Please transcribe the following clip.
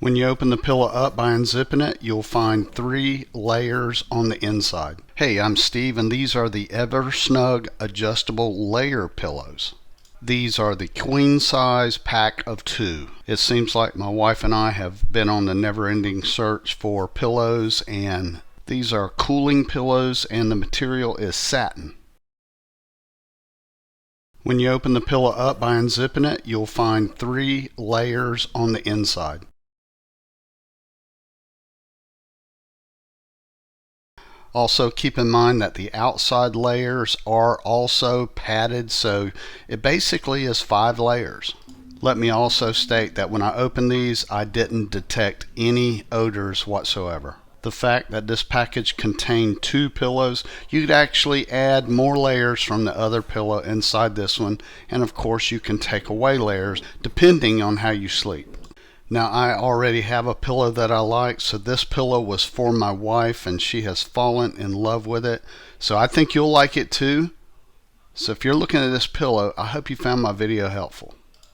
When you open the pillow up by unzipping it, you'll find 3 layers on the inside. Hey, I'm Steve, and these are the EverSnug adjustable layer pillows. These are the queen size pack of 2. It seems like my wife and I have been on the never-ending search for pillows, and these are cooling pillows, and the material is satin. When you open the pillow up by unzipping it, you'll find 3 layers on the inside. Also keep in mind that the outside layers are also padded, so it basically is 5 layers. Let me also state that when I opened these, I didn't detect any odors whatsoever. The fact that this package contained 2 pillows, you could actually add more layers from the other pillow inside this one, and of course you can take away layers depending on how you sleep. Now, I already have a pillow that I like, so this pillow was for my wife and she has fallen in love with it. So I think you'll like it too. So if you're looking at this pillow, I hope you found my video helpful.